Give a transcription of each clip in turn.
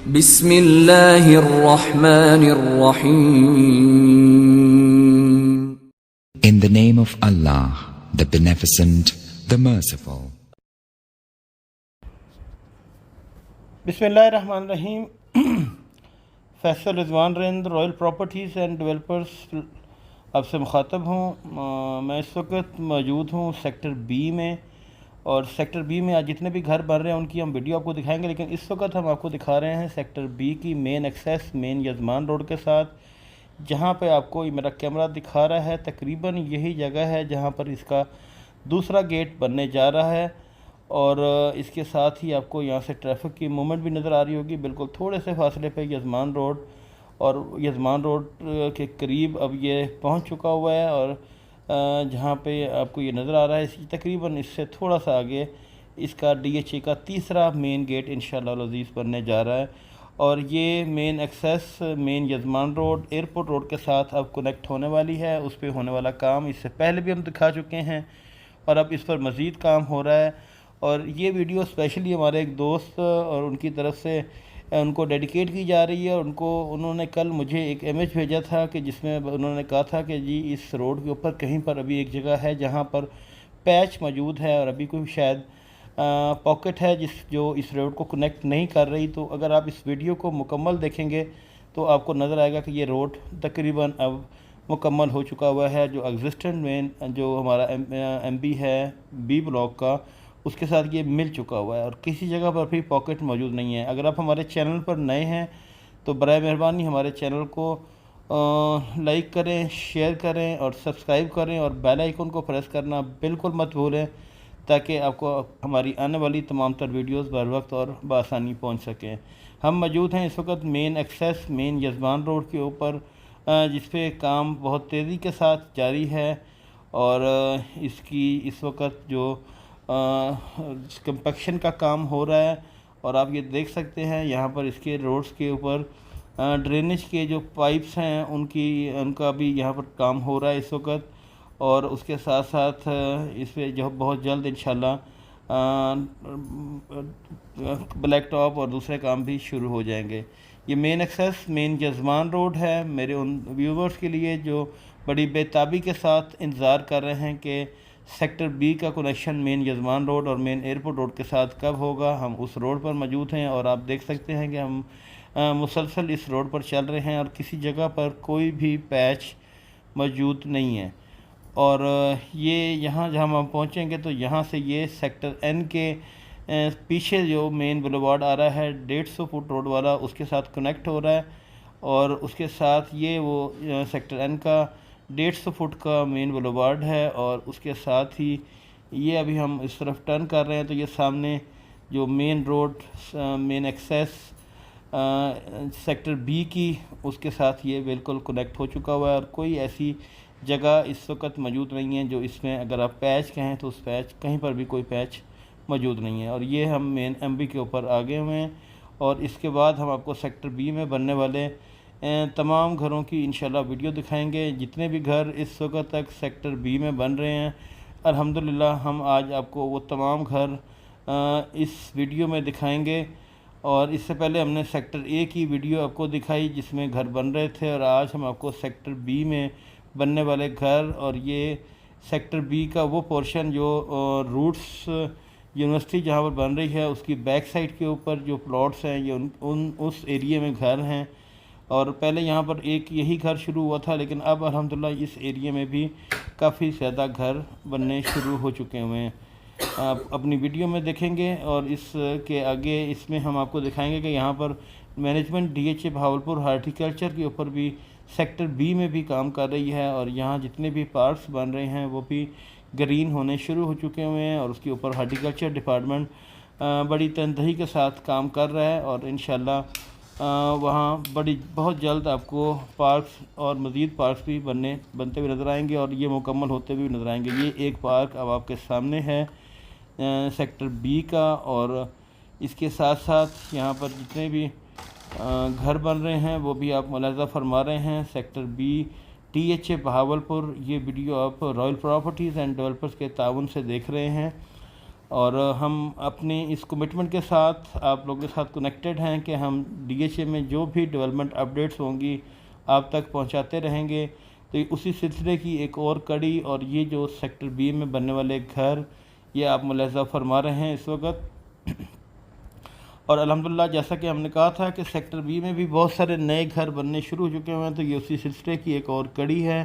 बिस्मिल्लाहिर्रहमानिर्रहीम। In the name of Allah, the Beneficent, the Merciful. बिस्मिल्लाहिर्रहमानिर्रहीम। Faisal Rizwan Rind royal properties and developers आपसे मुखातब हूँ। मैं इस वक्त मौजूद हूँ सेक्टर बी में, और सेक्टर बी में आज जितने भी घर बन रहे हैं उनकी हम वीडियो आपको दिखाएंगे, लेकिन इस वक्त हम आपको दिखा रहे हैं सेक्टर बी की मेन एक्सेस मेन यजमान रोड के साथ। जहाँ पे आपको मेरा कैमरा दिखा रहा है तकरीबन यही जगह है जहाँ पर इसका दूसरा गेट बनने जा रहा है, और इसके साथ ही आपको यहाँ से ट्रैफिक की मूवमेंट भी नज़र आ रही होगी। बिल्कुल थोड़े से फासले पे यजमान रोड, और यजमान रोड के करीब अब ये पहुँच चुका हुआ है, और जहाँ पे आपको ये नज़र आ रहा है इसी तकरीबन इससे थोड़ा सा आगे इसका DHA का तीसरा मेन गेट इंशाअल्लाह अज़ीज़ बनने जा रहा है। और ये मेन एक्सेस मेन यजमान रोड एयरपोर्ट रोड के साथ अब कनेक्ट होने वाली है। उस पर होने वाला काम इससे पहले भी हम दिखा चुके हैं, और अब इस पर मज़ीद काम हो रहा है। और ये वीडियो स्पेशली हमारे एक दोस्त और उनकी तरफ से उनको डेडिकेट की जा रही है। और उन्होंने कल मुझे एक इमेज भेजा था कि जिसमें उन्होंने कहा था कि जी इस रोड के ऊपर कहीं पर अभी एक जगह है जहाँ पर पैच मौजूद है, और अभी कोई शायद पॉकेट है जो इस रोड को कनेक्ट नहीं कर रही। तो अगर आप इस वीडियो को मुकम्मल देखेंगे तो आपको नज़र आएगा कि ये रोड तकरीबन अब मुकम्मल हो चुका हुआ है। जो एग्जिस्टेंट मेन जो हमारा MB है बी ब्लॉक का, उसके साथ ये मिल चुका हुआ है, और किसी जगह पर भी पॉकेट मौजूद नहीं है। अगर आप हमारे चैनल पर नए हैं तो बराए मेहरबानी हमारे चैनल को लाइक करें, शेयर करें और सब्सक्राइब करें, और बेल आइकन को प्रेस करना बिल्कुल मत भूलें ताकि आपको हमारी आने वाली तमाम तर वीडियोज़ बर वक्त और बआसानी पहुँच सकें। हम मौजूद हैं इस वक्त मेन एक्सेस मेन यजमान रोड के ऊपर, जिस पे काम बहुत तेज़ी के साथ जारी है, और इसकी इस वक्त जो कंपैक्शन का काम हो रहा है। और आप ये देख सकते हैं यहाँ पर इसके रोड्स के ऊपर ड्रेनेज के जो पाइप्स हैं उनका भी यहाँ पर काम हो रहा है इस वक्त, और उसके साथ साथ इस पर जो बहुत जल्द इंशाल्लाह ब्लैक टॉप और दूसरे काम भी शुरू हो जाएंगे। ये मेन एक्सेस मेन यजमान रोड है। मेरे उन व्यूवर्स के लिए जो बड़ी बेताबी के साथ इंतज़ार कर रहे हैं कि सेक्टर बी का कनेक्शन मेन यजमान रोड और मेन एयरपोर्ट रोड के साथ कब होगा, हम उस रोड पर मौजूद हैं। और आप देख सकते हैं कि हम मुसलसल इस रोड पर चल रहे हैं, और किसी जगह पर कोई भी पैच मौजूद नहीं है। और ये यहाँ जहाँ हम पहुँचेंगे तो यहाँ से ये सेक्टर N के पीछे जो मेन बुलेवार्ड आ रहा है 150 फुट रोड वाला, उसके साथ कनेक्ट हो रहा है। और उसके साथ ये वो सेक्टर N का 150 फुट का मेन बुलेवार्ड है, और उसके साथ ही ये अभी हम इस तरफ टर्न कर रहे हैं तो ये सामने जो main road main access sector B की उसके साथ ये बिल्कुल कनेक्ट हो चुका हुआ है। और कोई ऐसी जगह इस वक्त मौजूद नहीं है जो इसमें अगर आप पैच कहें तो उस पैच कहीं पर भी कोई पैच मौजूद नहीं है। और ये हम मेन MB के ऊपर आगे हुए हैं, और इसके बाद हम आपको सेक्टर बी में बनने वाले तमाम घरों की इंशाल्लाह वीडियो दिखाएंगे। जितने भी घर इस वक्त तक सेक्टर बी में बन रहे हैं अल्हम्दुलिल्लाह हम आज आपको वो तमाम घर इस वीडियो में दिखाएंगे। और इससे पहले हमने सेक्टर A की वीडियो आपको दिखाई जिसमें घर बन रहे थे, और आज हम आपको सेक्टर B में बनने वाले घर, और ये सेक्टर B का वो पोर्शन जो रूट्स यूनिवर्सिटी जहाँ पर बन रही है उसकी बैक साइड के ऊपर जो प्लॉट्स हैं ये उस एरिया में घर हैं। और पहले यहाँ पर एक यही घर शुरू हुआ था, लेकिन अब अल्हम्दुलिल्लाह इस एरिया में भी काफ़ी ज़्यादा घर बनने शुरू हो चुके हुए हैं। आप अपनी वीडियो में देखेंगे, और इसके आगे इसमें हम आपको दिखाएंगे कि यहाँ पर मैनेजमेंट DHA भावलपुर हार्टिकल्चर के ऊपर भी सेक्टर B में भी काम कर रही है, और यहाँ जितने भी पार्क्स बन रहे हैं वो भी ग्रीन होने शुरू हो चुके हुए हैं। और उसके ऊपर हार्टिकल्चर डिपार्टमेंट बड़ी तनदही के साथ काम कर रहा है, और इंशाल्लाह वहाँ बहुत जल्द आपको पार्क्स और मज़ीद पार्क्स भी बनते हुए नज़र आएंगे, और ये मुकम्मल होते हुए नज़र आएंगे। ये एक पार्क अब आपके सामने है सेक्टर B का, और इसके साथ साथ यहाँ पर जितने भी घर बन रहे हैं वो भी आप मुलाज़ा फरमा रहे हैं। सेक्टर B DHA भावलपुर, ये वीडियो आप रॉयल प्रॉपर्टीज़ एंड डेवलपर्स के ताउन से देख रहे हैं। और हम अपनी इस कमिटमेंट के साथ आप लोगों के साथ कनेक्टेड हैं कि हम DHA में जो भी डेवलपमेंट अपडेट्स होंगी आप तक पहुंचाते रहेंगे। तो उसी सिलसिले की एक और कड़ी, और ये जो सेक्टर B में बनने वाले घर, ये आप मुलाहिज़ा फरमा रहे हैं इस वक्त। और अल्हम्दुलिल्लाह जैसा कि हमने कहा था कि सेक्टर B में भी बहुत सारे नए घर बनने शुरू हो चुके हुए हैं, तो ये उसी सिलसिले की एक और कड़ी है।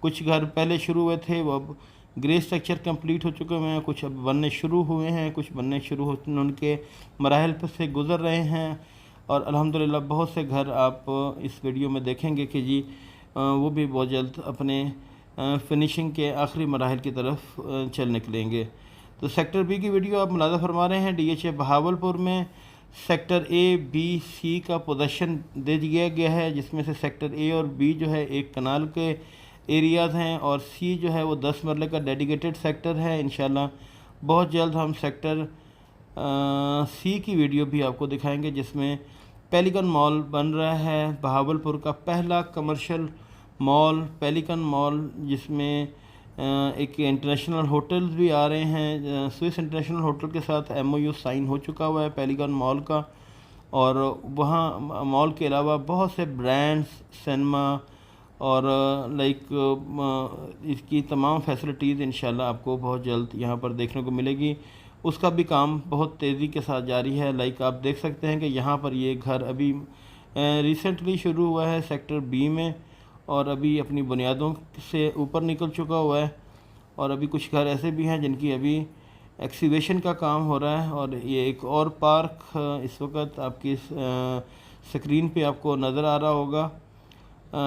कुछ घर पहले शुरू हुए थे, वो अब ग्रे स्ट्रक्चर कंप्लीट हो चुके हुए हैं, कुछ अब बनने शुरू हुए हैं, कुछ बनने शुरू हो उनके मराहल पर से गुज़र रहे हैं। और अल्हम्दुलिल्लाह बहुत से घर आप इस वीडियो में देखेंगे कि जी वो भी बहुत जल्द अपने फिनिशिंग के आखिरी मराहल की तरफ चल निकलेंगे। तो सेक्टर B की वीडियो आप मुलाज़ा फरमा रहे हैं। DHA बहावलपुर में सेक्टर A, B, C का पोजीशन दे दिया गया है, जिसमें से सेक्टर A और B जो है एक कनाल के एरियाज़ हैं, और C जो है वो 10 मरले का डेडिकेटेड सेक्टर है। इंशाल्लाह बहुत जल्द हम सेक्टर C की वीडियो भी आपको दिखाएंगे, जिसमें पेलिकन मॉल बन रहा है, बहावलपुर का पहला कमर्शियल मॉल पेलिकन मॉल, जिसमें एक इंटरनेशनल होटल्स भी आ रहे हैं। स्विस इंटरनेशनल होटल के साथ MOU साइन हो चुका हुआ है पेलिकन मॉल का, और वहाँ मॉल के अलावा बहुत से ब्रांड्स, सिनेमा और इसकी तमाम फैसिलिटीज़ इंशाल्लाह आपको बहुत जल्द यहाँ पर देखने को मिलेगी। उसका भी काम बहुत तेज़ी के साथ जारी है। आप देख सकते हैं कि यहाँ पर ये घर अभी रिसेंटली शुरू हुआ है सेक्टर B में, और अभी अपनी बुनियादों से ऊपर निकल चुका हुआ है। और अभी कुछ घर ऐसे भी हैं जिनकी अभी एक्सीवेशन का काम हो रहा है। और ये एक और पार्क इस वक्त आपकी स्क्रीन पे आपको नज़र आ रहा होगा।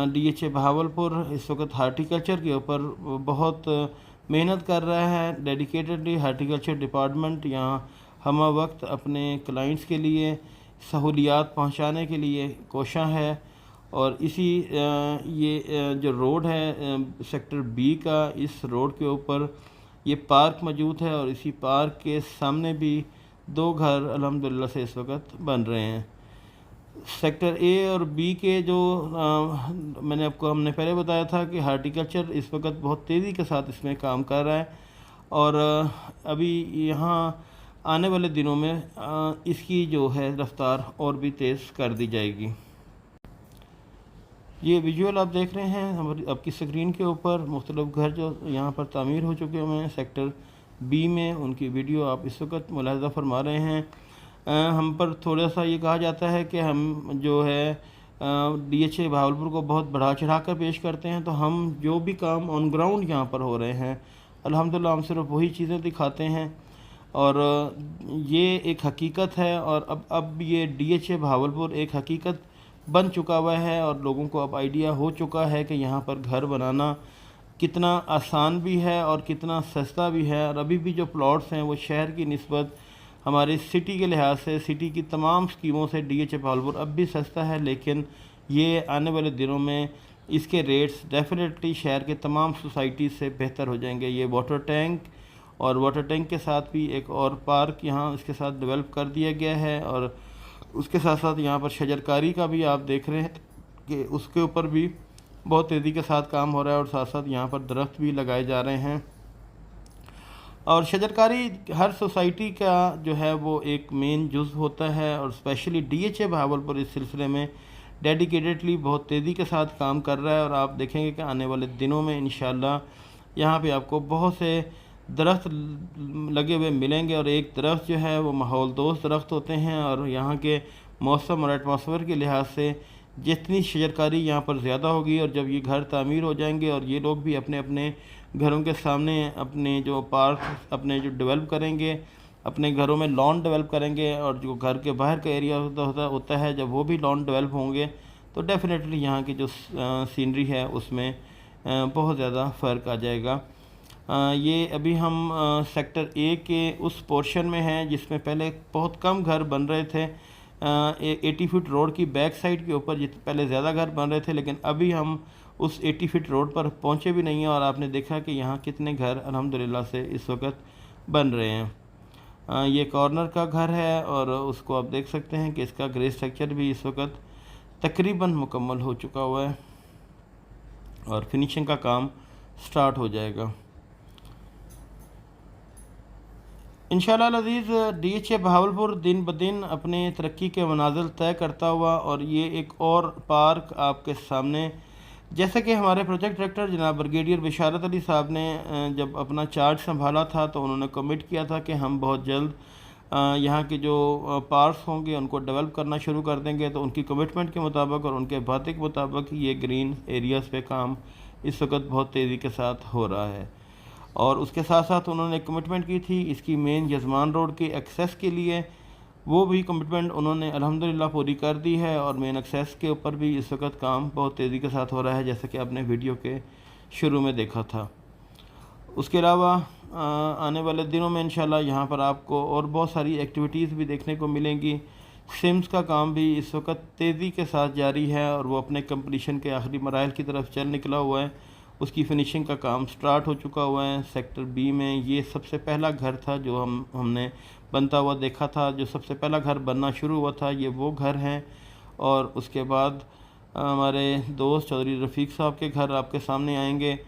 DHA बहावलपुर इस वक्त हार्टिकल्चर के ऊपर बहुत मेहनत कर रहा है। डेडिकेटेडली हार्टिकल्चर डिपार्टमेंट यहाँ हम वक्त अपने क्लाइंट्स के लिए सहूलियात पहुँचाने के लिए कोशा है। और इसी ये जो रोड है सेक्टर B का, इस रोड के ऊपर ये पार्क मौजूद है, और इसी पार्क के सामने भी 2 घर अल्हम्दुलिल्लाह से इस वक्त बन रहे हैं। सेक्टर A और B के जो हमने पहले बताया था कि हार्टिकल्चर इस वक्त बहुत तेज़ी के साथ इसमें काम कर रहा है, और अभी यहाँ आने वाले दिनों में इसकी जो है रफ्तार और भी तेज़ कर दी जाएगी। ये विजुअल आप देख रहे हैं हमारी आपकी स्क्रीन के ऊपर, मुख्तलिफ घर जो यहाँ पर तामीर हो चुके हुए हैं सेक्टर B में, उनकी वीडियो आप इस वक्त मुलाहिज़ा फरमा रहे हैं। हम पर थोड़ा सा ये कहा जाता है कि हम जो है DHA बहावलपुर को बहुत बढ़ा चढ़ा कर पेश करते हैं, तो हम जो भी काम ऑन ग्राउंड यहाँ पर हो रहे हैं अल्हम्दुलिल्लाह हम सिर्फ वही चीज़ें दिखाते हैं, और ये एक हकीकत है। और अब ये DHA बहावलपुर एक हकीकत बन चुका हुआ है, और लोगों को अब आइडिया हो चुका है कि यहाँ पर घर बनाना कितना आसान भी है और कितना सस्ता भी है। और अभी भी जो प्लॉट्स हैं वो शहर की निस्बत हमारे सिटी के लिहाज से, सिटी की तमाम स्कीमों से DHA बहावलपुर अब भी सस्ता है, लेकिन ये आने वाले दिनों में इसके रेट्स डेफिनेटली शहर के तमाम सोसाइटी से बेहतर हो जाएंगे। ये वाटर टैंक, और वाटर टैंक के साथ भी एक और पार्क यहाँ इसके साथ डेवलप कर दिया गया है, और उसके साथ साथ यहाँ पर शजरकारी का भी आप देख रहे हैं कि उसके ऊपर भी बहुत तेज़ी के साथ काम हो रहा है, और साथ साथ यहाँ पर दरख्त भी लगाए जा रहे हैं। और शजरकारी हर सोसाइटी का जो है वो एक मेन जुज़ होता है, और स्पेशली DHA बहावलपुर इस सिलसिले में डेडिकेटेडली बहुत तेज़ी के साथ काम कर रहा है। और आप देखेंगे कि आने वाले दिनों में इंशाल्लाह यहाँ पे आपको बहुत से दरख्त लगे हुए मिलेंगे, और एक दरख्त जो है वो माहौल दोस्त दरख्त होते हैं, और यहाँ के मौसम और एटमॉस्फेयर के लिहाज से जितनी शजरकारी यहाँ पर ज़्यादा होगी, और जब ये घर तामीर हो जाएंगे और ये लोग भी अपने अपने घरों के सामने अपने जो पार्क अपने जो डेवलप करेंगे, अपने घरों में लॉन डेवलप करेंगे, और जो घर के बाहर का एरिया होता है जब वो भी लॉन डेवलप होंगे, तो डेफिनेटली यहाँ की जो सीनरी है उसमें बहुत ज़्यादा फ़र्क आ जाएगा। ये अभी हम सेक्टर A के उस पोर्शन में हैं जिसमें पहले बहुत कम घर बन रहे थे। 80 फीट रोड की बैक साइड के ऊपर पहले ज़्यादा घर बन रहे थे, लेकिन अभी हम उस 80 फीट रोड पर पहुँचे भी नहीं हैं, और आपने देखा कि यहाँ कितने घर अल्हम्दुलिल्लाह से इस वक्त बन रहे हैं। ये कॉर्नर का घर है, और उसको आप देख सकते हैं कि इसका ग्रे स्ट्रक्चर भी इस वक्त तकरीबन मुकम्मल हो चुका हुआ है, और फिनिशिंग का काम स्टार्ट हो जाएगा। इंशाअल्लाह अज़ीज़ DHA बहावलपुर दिन ब दिन अपने तरक्की के मनाजिल तय करता हुआ, और ये एक और पार्क आपके सामने, जैसे कि हमारे प्रोजेक्ट डायरेक्टर जनाब ब्रिगेडियर बिशारत अली साहब ने जब अपना चार्ज संभाला था तो उन्होंने कमिट किया था कि हम बहुत जल्द यहाँ के जो पार्क्स होंगे उनको डेवलप करना शुरू कर देंगे। तो उनकी कमिटमेंट के मुताबिक और उनके वादे के मुताबिक ये ग्रीन एरियाज़ पे काम इस वक्त बहुत तेज़ी के साथ हो रहा है। और उसके साथ साथ उन्होंने कमिटमेंट की थी इसकी मेन यजमान रोड के एक्सेस के लिए, वो भी कमिटमेंट उन्होंने अल्हम्दुलिल्लाह पूरी कर दी है। और मेन एक्सेस के ऊपर भी इस वक्त काम बहुत तेज़ी के साथ हो रहा है, जैसे कि आपने वीडियो के शुरू में देखा था। उसके अलावा आने वाले दिनों में इंशाल्लाह यहाँ पर आपको और बहुत सारी एक्टिविटीज़ भी देखने को मिलेंगी। सिम्स का काम भी इस वक्त तेज़ी के साथ जारी है और वो अपने कंप्लीशन के आखिरी मराइल की तरफ चल निकला हुआ है। उसकी फ़िनिशिंग का काम स्टार्ट हो चुका हुआ है। सेक्टर बी में ये सबसे पहला घर था जो हमने बनता हुआ देखा था। जो सबसे पहला घर बनना शुरू हुआ था ये वो घर हैं। और उसके बाद हमारे दोस्त चौधरी रफ़ीक साहब के घर आपके सामने आएंगे,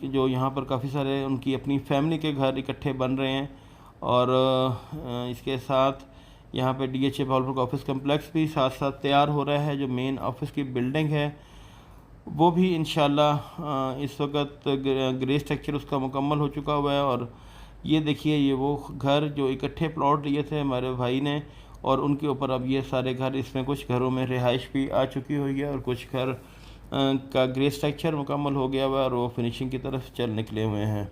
जो यहाँ पर काफ़ी सारे उनकी अपनी फैमिली के घर इकट्ठे बन रहे हैं। और इसके साथ यहाँ पे DHA बहावलपुर का ऑफिस कम्प्लेक्स भी साथ साथ तैयार हो रहा है। जो मेन ऑफिस की बिल्डिंग है वो भी इंशाल्लाह इस वक्त ग्रे स्ट्रक्चर उसका मुकम्मल हो चुका हुआ है। और ये देखिए ये वो घर जो इकट्ठे प्लॉट लिए थे हमारे भाई ने, और उनके ऊपर अब ये सारे घर, इसमें कुछ घरों में रिहाइश भी आ चुकी हुई है और कुछ घर का ग्रे स्ट्रक्चर मुकम्मल हो गया हुआ है और वो फिनिशिंग की तरफ चल निकले हुए हैं।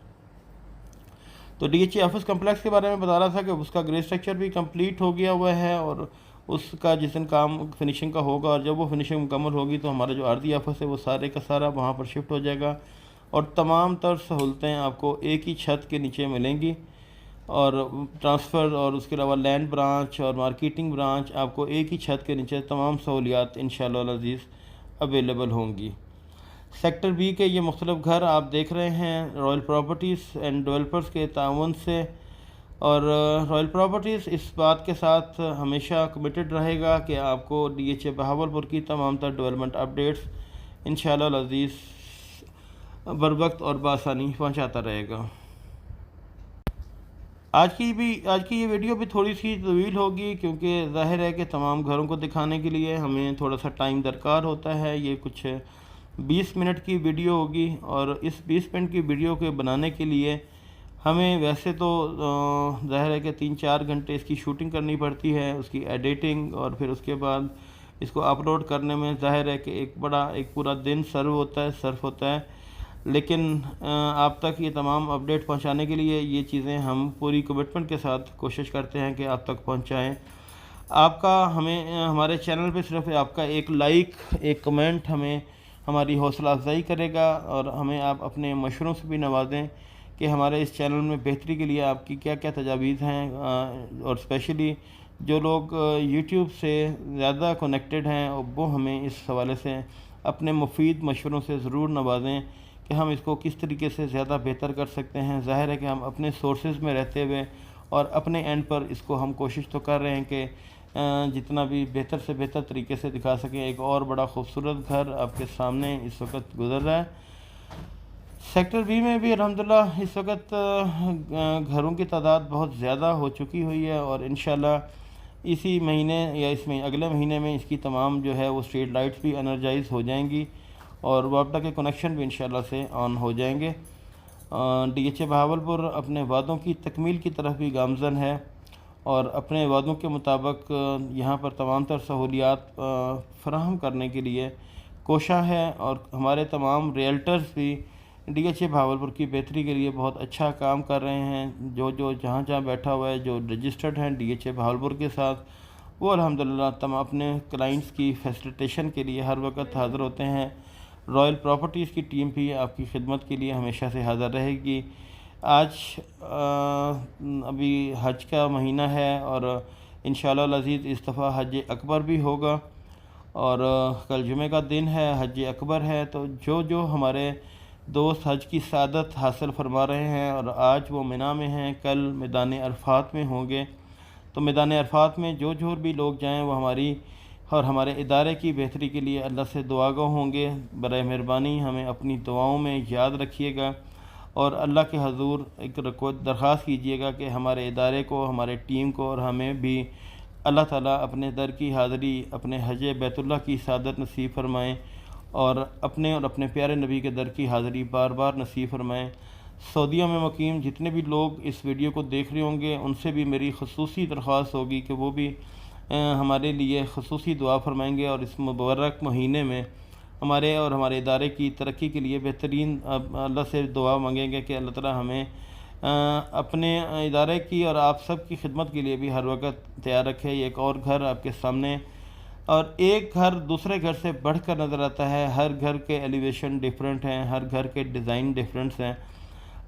तो DHA ऑफिस कम्प्लेक्स के बारे में बता रहा था कि उसका ग्रे स्ट्रक्चर भी कंप्लीट हो गया हुआ है और उसका जिस दिन काम फिनिशिंग का होगा और जब वो फिनिशिंग मुकम्मल होगी तो हमारा जो आर्दी ऑफिस है वो सारे का सारा वहाँ पर शिफ्ट हो जाएगा और तमाम तर सहूलतें आपको एक ही छत के नीचे मिलेंगी। और ट्रांसफ़र और उसके अलावा लैंड ब्रांच और मार्केटिंग ब्रांच आपको एक ही छत के नीचे तमाम सहूलियात इंशाअल्लाह अज़ीज़ अवेलेबल होंगी। सेक्टर बी के ये मुख्तलिफ़ घर आप देख रहे हैं रॉयल प्रॉपर्टीज़ एंड डेवलपर्स के ताउन से। और रॉयल प्रॉपर्टीज़ इस बात के साथ हमेशा कमिटेड रहेगा कि आपको DHA बहावलपुर की तमाम तर डेवलपमेंट अपडेट्स इंशाअल्लाह अज़ीज़ बर वक्त और बआसानी पहुँचाता रहेगा। आज की ये वीडियो भी थोड़ी सी तवील होगी क्योंकि ज़ाहिर है कि तमाम घरों को दिखाने के लिए हमें थोड़ा सा टाइम दरकार होता है। ये कुछ 20 मिनट की वीडियो होगी और इस 20 मिनट की वीडियो के बनाने के लिए हमें वैसे तो ज़ाहिर है कि 3-4 घंटे इसकी शूटिंग करनी पड़ती है, उसकी एडिटिंग और फिर उसके बाद इसको अपलोड करने में ज़ाहिर है कि एक पूरा दिन सर्फ होता है। लेकिन आप तक ये तमाम अपडेट पहुंचाने के लिए ये चीज़ें हम पूरी कमिटमेंट के साथ कोशिश करते हैं कि आप तक पहुंचाएं। आपका हमारे चैनल पे सिर्फ आपका एक लाइक, एक कमेंट हमें हमारी हौसला अफजाई करेगा और हमें आप अपने मशवरों से भी नवाजें कि हमारे इस चैनल में बेहतरी के लिए आपकी क्या क्या तजावीज़ हैं। और स्पेशली जो लोग यूट्यूब से ज़्यादा कनेक्टेड हैं वो हमें इस हवाले से अपने मुफीद मशवरों से ज़रूर नवाजें कि हम इसको किस तरीके से ज़्यादा बेहतर कर सकते हैं। ज़ाहिर है कि हम अपने सोर्सेज में रहते हुए और अपने एंड पर इसको हम कोशिश तो कर रहे हैं कि जितना भी बेहतर से बेहतर तरीके से दिखा सकें। एक और बड़ा खूबसूरत घर आपके सामने इस वक्त गुजर रहा है। सेक्टर बी में भी अल्हम्दुलिल्लाह इस वक्त घरों की तादाद बहुत ज़्यादा हो चुकी हुई है और इंशाल्लाह इसी महीने या इसमें अगले महीने में इसकी तमाम जो है वो स्ट्रीट लाइट्स भी एनर्जाइज हो जाएंगी और वापडा के कनेक्शन भी इंशाल्लाह से ऑन हो जाएंगे। DHA बहावलपुर अपने वादों की तकमील की तरफ भी गामज़न है और अपने वादों के मुताबिक यहाँ पर तमाम तर सहूलियात फ़राहम करने के लिए कोशा है। और हमारे तमाम रियल्टर्स भी DHA बहावलपुर की बेहतरी के लिए बहुत अच्छा काम कर रहे हैं। जो जहाँ बैठा हुआ है, जो रजिस्टर्ड हैं DHA बहावलपुर के साथ, वो अल्हम्दुलिल्लाह तमाम अपने क्लाइंट्स की फैसिलिटेशन के लिए हर वक्त हाज़िर होते हैं। रॉयल प्रॉपर्टीज़ की टीम भी आपकी खिदमत के लिए हमेशा से हाज़िर रहेगी। आज अभी हज का महीना है और इंशाअल्लाह अज़ीज़ इस दफ़ा हज अकबर भी होगा और कल जुमे का दिन है, हज अकबर है। तो जो हमारे दोस्त हज की सादत हासिल फरमा रहे हैं और आज वो मिना में हैं, कल मैदान अरफात में होंगे। तो मैदान अरफात में जो भी लोग जाएं वो हमारी और हमारे इदारे की बेहतरी के लिए अल्लाह से दुआगो होंगे। बराए मेहरबानी हमें अपनी दुआओं में याद रखिएगा और अल्लाह के हजूर एक दरख्वास्त कीजिएगा कि हमारे इदारे को, हमारे टीम को और हमें भी अल्लाह ताला अपने दर की हाज़िरी, अपने हज बैतुल्लाह की सादत नसीब फरमाएँ और अपने प्यारे नबी के दर की हाज़िरी बार बार नसीब फरमाएँ। सऊदीया में मुकीम जितने भी लोग इस वीडियो को देख रहे होंगे उनसे भी मेरी खसूसी दरख्वास्त होगी कि वो भी हमारे लिए खसूसी दुआ फरमाएंगे और इस मुबारक महीने में हमारे और हमारे इदारे की तरक्की के लिए बेहतरीन अल्लाह से दुआ मांगेंगे कि अल्लाह ताला हमें अपने इदारे की और आप सब की खिदमत के लिए भी हर वक्त तैयार रखे। एक और घर आपके सामने, और एक घर दूसरे घर से बढ़कर नज़र आता है। हर घर के एलिवेशन डिफरेंट हैं, हर घर के डिज़ाइन डिफरेंट्स हैं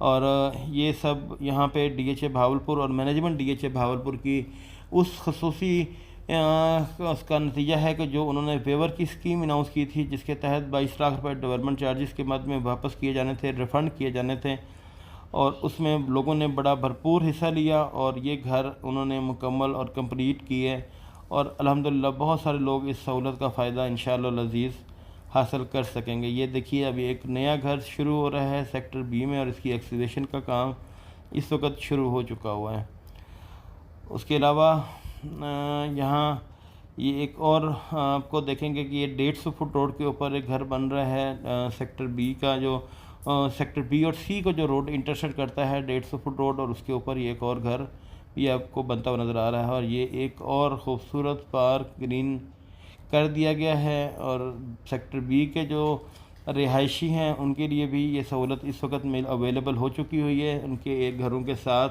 और ये सब यहाँ पे DHA भावलपुर और मैनेजमेंट DHA भावलपुर की उस खसूसी उसका नतीजा है कि जो उन्होंने वेवर की स्कीम अनाउंस की थी जिसके तहत 22 लाख रुपये डेवलपमेंट चार्जेस के मद में वापस किए जाने थे, रिफ़ंड किए जाने थे, और उसमें लोगों ने बड़ा भरपूर हिस्सा लिया और ये घर उन्होंने मुकम्मल और कंप्लीट किए और अल्हम्दुलिल्लाह बहुत सारे लोग इस सहूलत का फ़ायदा इंशाअल्लाह अज़ीज़ हासिल कर सकेंगे। ये देखिए अभी एक नया घर शुरू हो रहा है सेक्टर B में और इसकी एक्सकवेशन का काम इस वक्त शुरू हो चुका हुआ है। उसके अलावा यहाँ ये एक और आपको देखेंगे कि ये 150 फुट रोड के ऊपर एक घर बन रहा है सेक्टर B का, जो सेक्टर B और C को जो रोड इंटरसेक्ट करता है 150 फुट रोड, और उसके ऊपर ये एक और घर भी आपको बनता हुआ नज़र आ रहा है। और ये एक और ख़ूबसूरत पार्क ग्रीन कर दिया गया है और सेक्टर B के जो रिहायशी हैं उनके लिए भी ये सहूलत इस वक्त में अवेलेबल हो चुकी हुई है। उनके एक घरों के साथ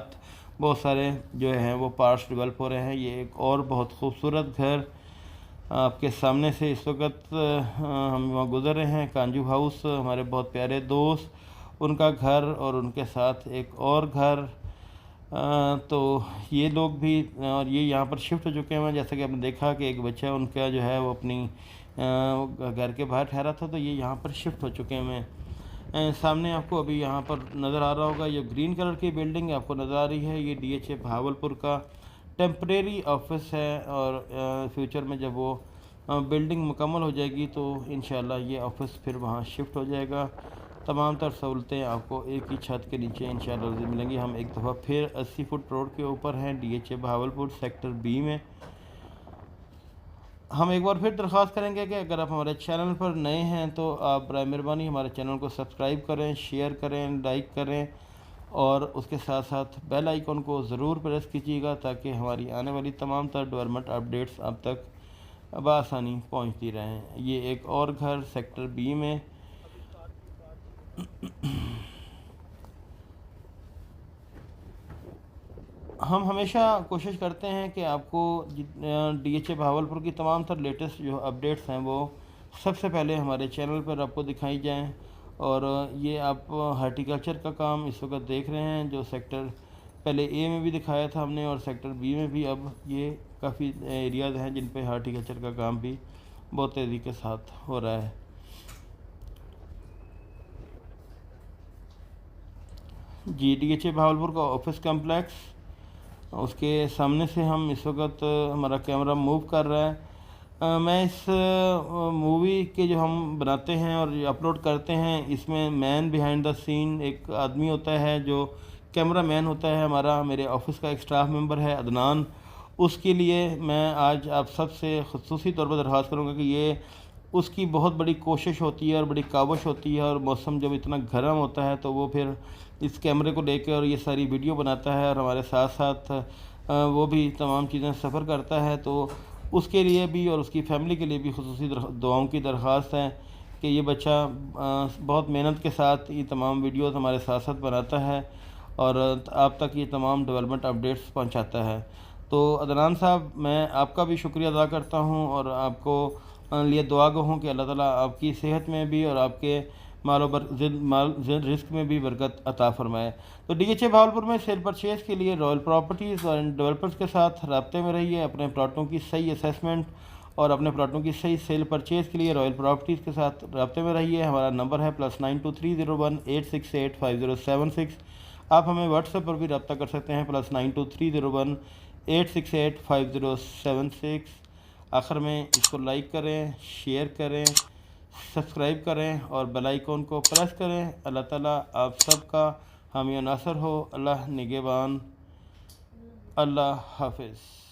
बहुत सारे जो हैं वो पार्ट्स डेवलप हो रहे हैं। ये एक और बहुत खूबसूरत घर आपके सामने से इस वक्त हम वहाँ गुज़र रहे हैं। कांजू हाउस हमारे बहुत प्यारे दोस्त, उनका घर और उनके साथ एक और घर, तो ये लोग भी और ये यहाँ पर शिफ्ट हो चुके हैं। जैसा कि आपने देखा कि एक बच्चा उनका जो है वो अपनी घर के बाहर ठहरा था, तो ये यहाँ पर शिफ्ट हो चुके हैं। सामने आपको अभी यहाँ पर नज़र आ रहा होगा ये ग्रीन कलर की बिल्डिंग आपको नज़र आ रही है, ये DHA भावलपुर का टेम्परेरी ऑफिस है और फ्यूचर में जब वो बिल्डिंग मुकम्मल हो जाएगी तो इंशाल्लाह ये ऑफिस फिर वहाँ शिफ्ट हो जाएगा। तमाम तर सहूलतें आपको एक ही छत के नीचे इंशाल्लाह मिलेंगी। हम एक दफ़ा फिर 80 फुट रोड के ऊपर हैं DHA भावलपुर सेक्टर B में। हम एक बार फिर दरख्वास्त करेंगे कि अगर आप हमारे चैनल पर नए हैं तो आप बराए मेहरबानी हमारे चैनल को सब्सक्राइब करें, शेयर करें, लाइक करें और उसके साथ साथ बेल आइकन को ज़रूर प्रेस कीजिएगा ताकि हमारी आने वाली तमाम तर डेवलपमेंट अपडेट्स आप तक बआसानी पहुंचती रहें। ये एक और घर सेक्टर B में हम हमेशा कोशिश करते हैं कि आपको DHA भावलपुर की तमाम तर लेटेस्ट जो अपडेट्स हैं वो सबसे पहले हमारे चैनल पर आपको दिखाई जाएं। और ये आप हार्टिकल्चर का काम इस वक्त देख रहे हैं जो सेक्टर पहले A में भी दिखाया था हमने और सेक्टर B में भी अब ये काफ़ी एरियाज़ हैं जिन पे हार्टिकल्चर का काम भी बहुत तेज़ी के साथ हो रहा है। जी DHA भावलपुर का ऑफिस कम्प्लेक्स, उसके सामने से हम इस वक्त हमारा कैमरा मूव कर रहा है। मैं इस मूवी के जो हम बनाते हैं और अपलोड करते हैं इसमें मैन बिहाइंड द सीन एक आदमी होता है जो कैमरा मैन होता है हमारा, मेरे ऑफिस का एक स्टाफ मेंबर है अदनान। उसके लिए मैं आज आप सब से ख़ुसूसी तौर पर दरख्वास्त करूँगा कि ये उसकी बहुत बड़ी कोशिश होती है और बड़ी काविश होती है और मौसम जब इतना गर्म होता है तो वो फिर इस कैमरे को लेकर और ये सारी वीडियो बनाता है और हमारे साथ साथ वो भी तमाम चीज़ें सफ़र करता है। तो उसके लिए भी और उसकी फ़ैमिली के लिए भी ख़ुसूसी दुआओं की दरख्वास्त है कि ये बच्चा बहुत मेहनत के साथ ये तमाम वीडियोस हमारे साथ साथ बनाता है और आप तक ये तमाम डेवलपमेंट अपडेट्स पहुंचाता है। तो अदनान साहब मैं आपका भी शुक्रिया अदा करता हूं और आपको लिए दुआ गो हूँ कि अल्लाह ताला आपकी सेहत में भी और आपके माल रिस्क में भी बरकत अता फरमाए। तो DHA भावलपुर में सेल परचेज़ के लिए रॉयल प्रॉपर्टीज़ और डेवलपर्स के साथ राब्ते में रहिए। अपने प्लाटों की सही असेसमेंट और अपने प्लाटों की सही सेल परचेज़ के लिए रॉयल प्रॉपर्टीज़ के साथ राब्ते में रहिए। हमारा नंबर है +923018685076। आप हमें व्हाट्सएप पर भी रब्ता कर सकते हैं +923018685076। आखिर में इसको लाइक करें, शेयर करें, सब्सक्राइब करें और बेल आइकन को प्रेस करें। अल्लाह ताला आप सबका हामी नासर हो। अल्लाह निगहबान। अल्लाह हाफिज़।